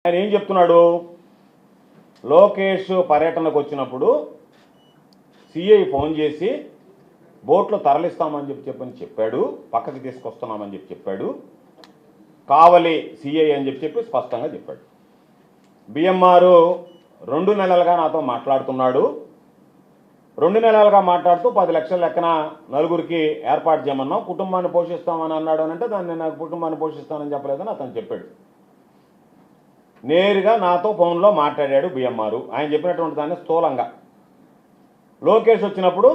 ఆయన ఏం చెప్తున్నాడు? లోకేష్ పర్యటనకు వచ్చినప్పుడు సిఐ ఫోన్ చేసి బోట్లు తరలిస్తామని చెప్పాడు, పక్కకి తీసుకొస్తున్నామని చెప్పాడు. కావలి సిఐ అని చెప్పి స్పష్టంగా చెప్పాడు. బిఎంఆర్ 2 నెలలుగా నాతో మాట్లాడుతున్నాడు. 2 నెలలుగా మాట్లాడుతూ 10 లక్షల లెక్కన నలుగురికి ఏర్పాటు చేయమన్నాం, కుటుంబాన్ని పోషిస్తామని అన్నాడు అని అంటే దాన్ని నాకు కుటుంబాన్ని పోషిస్తానని చెప్పలేదని అతను చెప్పాడు. నేరుగా నాతో ఫోన్లో మాట్లాడాడు బిఎంఆర్. ఆయన చెప్పినటువంటి దాన్ని స్థూలంగా. లోకేష్ వచ్చినప్పుడు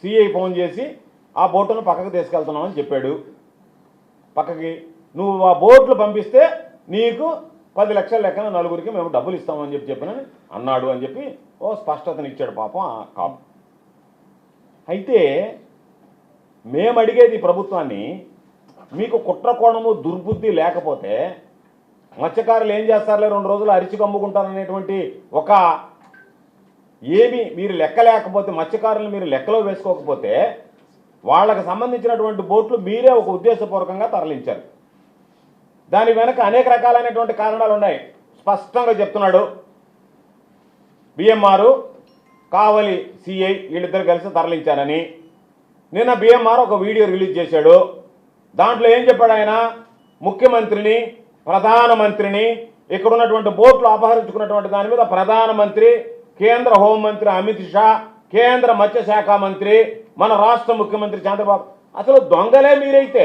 సిఐ ఫోన్ చేసి ఆ బోటును పక్కకు తీసుకెళ్తున్నామని చెప్పాడు. పక్కకి నువ్వు ఆ బోట్లు పంపిస్తే నీకు 10 లక్షల లెక్కన నలుగురికి మేము డబ్బులు ఇస్తామని చెప్పినని అన్నాడు అని చెప్పి స్పష్టతను ఇచ్చాడు పాపం ఆ కాపు. అయితే మేము అడిగేది ప్రభుత్వాన్ని, మీకు కుట్ర కోణము దుర్బుద్ధి లేకపోతే మత్స్యకారులు ఏం చేస్తారులే 2 రోజులు అరిచి కమ్ముకుంటారనేటువంటి ఒక ఏమి మీరు లెక్క లేకపోతే, మత్స్యకారులను మీరు లెక్కలో వేసుకోకపోతే వాళ్ళకి సంబంధించినటువంటి బోట్లు మీరే ఒక ఉద్దేశపూర్వకంగా తరలించారు. దాని వెనక అనేక రకాలైనటువంటి కారణాలు ఉన్నాయి. స్పష్టంగా చెప్తున్నాడు బిఎంఆర్, కావలి సిఐ వీళ్ళిద్దరు కలిసి తరలించారని. నిన్న బిఎంఆర్ ఒక వీడియో రిలీజ్ చేశాడు. దాంట్లో ఏం చెప్పాడు ఆయన? ముఖ్యమంత్రిని, ప్రధానమంత్రిని, ఇక్కడ ఉన్నటువంటి బోట్లు అపహరించుకున్నటువంటి దాని మీద ప్రధానమంత్రి, కేంద్ర హోంమంత్రి అమిత్ షా, కేంద్ర మత్స్యశాఖ మంత్రి, మన రాష్ట్ర ముఖ్యమంత్రి చంద్రబాబు, అసలు దొంగలే మీరైతే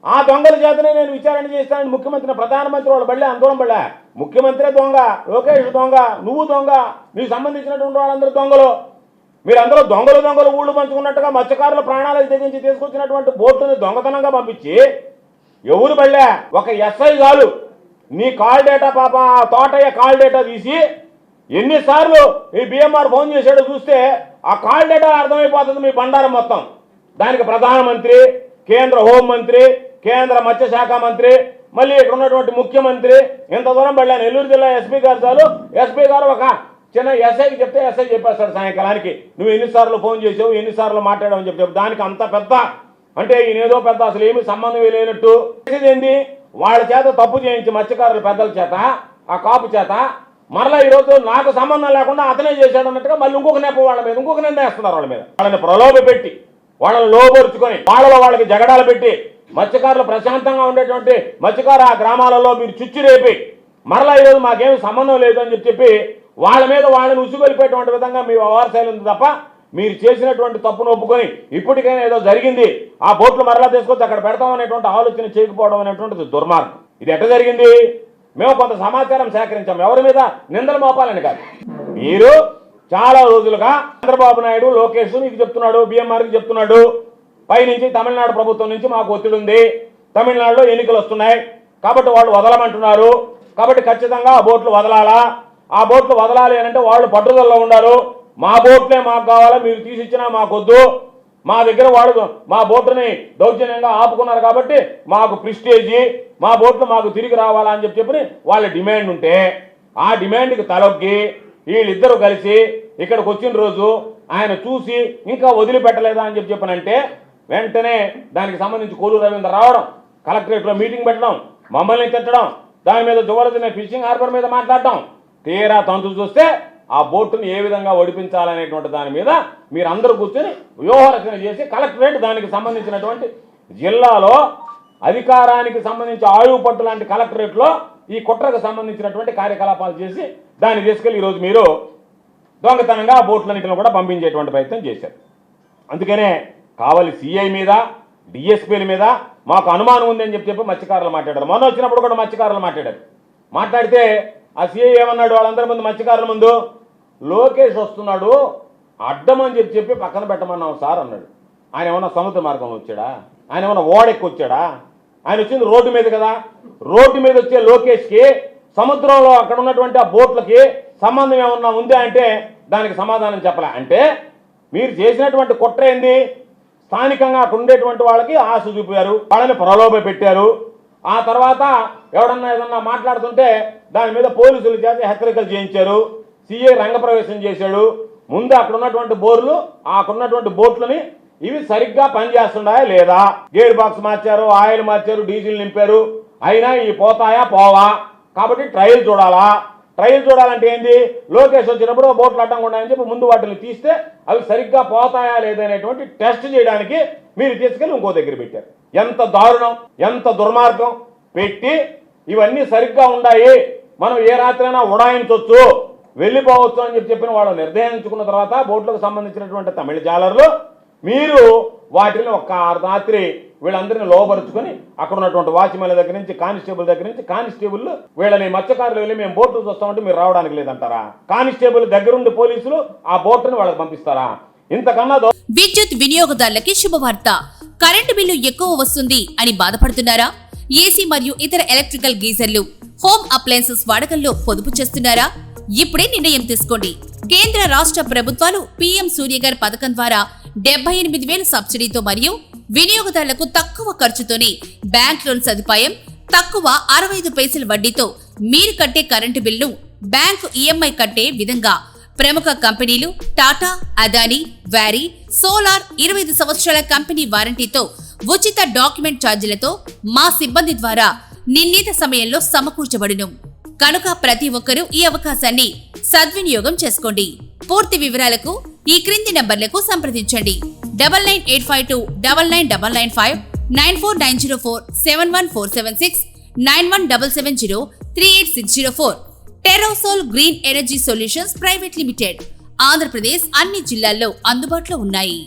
ఆ దొంగల చేతనే నేను విచారణ చేస్తానని ముఖ్యమంత్రి, ప్రధానమంత్రి వాళ్ళు బళ్ళే అందరం బళ్ళే. ముఖ్యమంత్రి దొంగ, లోకేష్ దొంగ, నువ్వు దొంగ, నీకు సంబంధించినటువంటి వాళ్ళందరూ దొంగలు. మీరందరూ దొంగలు ఊళ్ళు పంచుకున్నట్టుగా మత్స్యకారుల ప్రాణాలకు తెగించి తీసుకొచ్చినటువంటి బోట్లని దొంగతనంగా పంపించి ఎవరు బళ్ళే? ఒక ఎస్ఐ చాలు నీ కాల్ డేటా పాప తోటయ్య కాల్ డేటా తీసి ఎన్నిసార్లు ఈ బిఎంఆర్ ఫోన్ చేశాడో చూస్తే ఆ కాల్ డేటా అర్థమైపోతుంది మీ బండారం మొత్తం. దానికి ప్రధానమంత్రి, కేంద్ర హోంమంత్రి, కేంద్ర మత్స్యశాఖ మంత్రి, మళ్ళీ ఇక్కడ ఉన్నటువంటి ముఖ్యమంత్రి, ఇంత దూరం బళ్ళా. నెల్లూరు జిల్లా ఎస్పీ గారు చాలు, ఎస్పీ గారు ఒక చిన్న ఎస్ఐకి చెప్తే ఎస్ఐ చెప్పేస్తాడు సాయంకాలానికి నువ్వు ఎన్నిసార్లు ఫోన్ చేసావు, ఎన్నిసార్లు మాట్లాడావు అని చెప్పి. దానికి అంత పెద్ద అంటే ఈయనేదో పెద్ద అసలు ఏమి సంబంధం లేనట్టు ఏంది వాళ్ళ చేత తప్పు చేయించి మత్స్యకారుల పెద్దల చేత, ఆ కాపు చేత, మరలా ఈరోజు నాకు సంబంధం లేకుండా అతనే చేశాడు అన్నట్టుగా మళ్ళీ ఇంకొక నెప వాళ్ళ మీద, ఇంకొక నింద వేస్తున్నారు వాళ్ళ మీద. వాళ్ళని ప్రలోభ పెట్టి, వాళ్ళని లోపరుచుకొని, వాళ్ళకి జగడాలు పెట్టి, మత్స్యకారులు ప్రశాంతంగా ఉండేటువంటి మత్స్యకారు ఆ గ్రామాలలో మీరు చుచ్చి రేపి మరలా ఈరోజు మాకేమి సంబంధం లేదు అని చెప్పి వాళ్ళ మీద వాళ్ళని ఉసుగొలిపేటువంటి విధంగా మీ వ్యవహారశైలి ఉంది తప్ప మీరు చేసినటువంటి తప్పును ఒప్పుకొని ఇప్పటికైనా ఏదో జరిగింది, ఆ బోట్లు మరలా తీసుకొచ్చి అక్కడ పెడతామనేటువంటి ఆలోచన చేయకపోవడం అనేటువంటిది దుర్మార్గం. ఇది ఎట్లా జరిగింది? మేము కొంత సమాచారం సేకరించాం, ఎవరి మీద నిందలు మోపాలని కాదు. మీరు చాలా రోజులుగా చంద్రబాబు నాయుడు, లోకేష్ నీకు చెప్తున్నాడు, బిఎంఆర్కి చెప్తున్నాడు, పైనుంచి తమిళనాడు ప్రభుత్వం నుంచి మాకు ఒత్తిడి ఉంది, తమిళనాడులో ఎన్నికలు వస్తున్నాయి కాబట్టి వాళ్ళు వదలమంటున్నారు, కాబట్టి ఖచ్చితంగా ఆ బోట్లు వదలాలా, ఆ బోట్లు వదలాలి అని అంటే వాళ్ళు పట్టుదలలో ఉన్నారు. మా బోట్లే మాకు కావాలా, మీరు తీసిచ్చినా మాకొద్దు, మా దగ్గర వాళ్ళు మా బోట్ని దౌర్జన్యంగా ఆపుకున్నారు కాబట్టి మాకు ప్రిస్టేజీ, మా బోట్లు మాకు తిరిగి రావాలా అని చెప్పి వాళ్ళ డిమాండ్ ఉంటే ఆ డిమాండ్కి తలొగ్గి వీళ్ళిద్దరూ కలిసి ఇక్కడికి వచ్చిన రోజు ఆయన చూసి ఇంకా వదిలిపెట్టలేదా అని చెప్పనంటే వెంటనే దానికి సంబంధించి కోలు రవీంద్ర రావడం, కలెక్టరేట్లో మీటింగ్ పెట్టడం, మమ్మల్ని తిట్టడం, దాని మీద జువలదిన ఫిషింగ్ హార్బర్ మీద మాట్లాడటం, తీరా తంతు చూస్తే ఆ బోటును ఏ విధంగా ఒడిపించాలనేటువంటి దాని మీద మీరందరూ కూర్చొని వ్యూహరచన చేసి కలెక్టరేట్ దానికి సంబంధించినటువంటి జిల్లాలో అధికారానికి సంబంధించి ఆయువు పట్టు లాంటి కలెక్టరేట్లో ఈ కుట్రకు సంబంధించినటువంటి కార్యకలాపాలు చేసి దాన్ని తీసుకెళ్ళి ఈరోజు మీరు దొంగతనంగా ఆ బోట్లన్నింటిని కూడా పంపించేటువంటి ప్రయత్నం చేశారు. అందుకనే కావలి సిఐ మీద, డిఎస్పీల మీద మాకు అనుమానం ఉంది అని చెప్పి మత్స్యకారులు మాట్లాడారు. మొన్న వచ్చినప్పుడు కూడా మత్స్యకారులు మాట్లాడారు. మాట్లాడితే ఆ సిఐ ఏమన్నాడు వాళ్ళందరి ముందు, మత్స్యకారుల ముందు, లోకేష్ వస్తున్నాడు అడ్డమని చెప్పి పక్కన పెట్టమన్నాం సార్ అన్నాడు. ఆయన ఏమన్నా సముద్ర మార్గంలో వచ్చాడా? ఆయన ఏమన్నా ఓడెక్కి వచ్చాడా? ఆయన వచ్చింది రోడ్డు మీద కదా. రోడ్డు మీద వచ్చే లోకేష్కి సముద్రంలో అక్కడ ఉన్నటువంటి ఆ బోట్లకి సంబంధం ఏమన్నా ఉందా అంటే దానికి సమాధానం చెప్పలే. అంటే మీరు చేసినటువంటి కుట్ర ఏంది? స్థానికంగా అక్కడ ఉండేటువంటి వాళ్ళకి ఆశ చూపారు, వాళ్ళని ప్రలోభ పెట్టారు. ఆ తర్వాత ఎవడన్నా ఏదన్నా మాట్లాడుతుంటే దాని మీద పోలీసుల చేత హెచ్చరికలు చేయించారు. సిఐ రంగప్రవేశం చేశాడు. ముందు అక్కడ ఉన్నటువంటి బోర్లు, అక్కడ ఉన్నటువంటి బోట్లని ఇవి సరిగ్గా పనిచేస్తున్నాయా లేదా, గేర్ బాక్స్ మార్చారు, ఆయిల్ మార్చారు, డీజిల్ నింపారు, అయినా ఇవి పోతాయా పోవా, కాబట్టి ట్రయల్ చూడాలా. ట్రయల్ చూడాలంటే ఏంది, లోకేష్ వచ్చినప్పుడు బోట్లు అడ్డంగా ఉన్నాయని చెప్పి ముందు వాటిని తీస్తే అవి సరిగ్గా పోతాయా లేదనేటువంటి టెస్ట్ చేయడానికి మీరు తీసుకెళ్ళి ఇంకో దగ్గర పెట్టారు. ఎంత దారుణం, ఎంత దుర్మార్గం. పెట్టి ఇవన్నీ సరిగ్గా ఉన్నాయి, మనం ఏ రాత్రైనా ఉడాయించవచ్చు, వెళ్ళిపోవచ్చు అని చెప్పిన వాళ్ళు నిర్ణయించుకున్న తర్వాత బోట్లకు సంబంధించినటువంటి తమిళ జాలర్లు మీరు వాటిని ఒక్క రాత్రి వీళ్ళందరినీ లోపరుచుకొని అక్కడ ఉన్నటువంటి వాచ్మెన్ల దగ్గర నుంచి కానిస్టేబుల్ వీళ్ళని మత్స్యకారులు వెళ్ళి మేము బోట్లు చూస్తామంటే మీరు రావడానికి లేదంటారా? కానిస్టేబుల్ దగ్గరుండి పోలీసులు ఆ బోట్ని వాళ్ళకి పంపిస్తారా? ఇంతకన్నా విద్యుత్ వినియోగదారులకి శుభవార్త. కరెంటు బిల్లు ఎక్కువ వస్తుంది అని బాధపడుతున్నారా? ఏసీ మరియు ఇతర ఎలక్ట్రికల్ గీజర్లు, హోమ్ అప్లయన్సెస్ వాడకంలో పొదుపు చేస్తున్నారా? ఇప్పుడే నిర్ణయం తీసుకోండి. కేంద్ర రాష్ట్ర ప్రభుత్వాలు పీఎం సూర్యగర్ పథకం ద్వారా 78,000 సబ్సిడీతో మరియు వినియోగదారులకు తక్కువ ఖర్చుతోనే బ్యాంక్ లోన్ సదుపాయం, తక్కువ 65 పైసల వడ్డీతో మీరు కట్టే కరెంటు బిల్లు బ్యాంకు ఈఎంఐ కట్టే విధంగా ప్రముఖ కంపెనీలు టాటా, అదానీ, వ్యారీ, సోలార్ 25 సంవత్సరాల కంపెనీ వారంటీతో ఉచిత డాక్యుమెంట్ ఛార్జీలతో మా సిబ్బంది ద్వారా నిర్ణీత సమయంలో సమకూర్చబడును. కనుక ప్రతి ఒక్కరూ ఈ అవకాశాన్ని సద్వినియోగం చేసుకోండి. పూర్తి వివరాలకు ఈ క్రింది నంబర్లకు సంప్రదించండి. 9985299995, 9490471476, 9177038604. టెరోసోల్ green energy solutions private limited, Andhra Pradesh అన్ని జిల్లాల్లో అందుబాటులో ఉన్నాయి.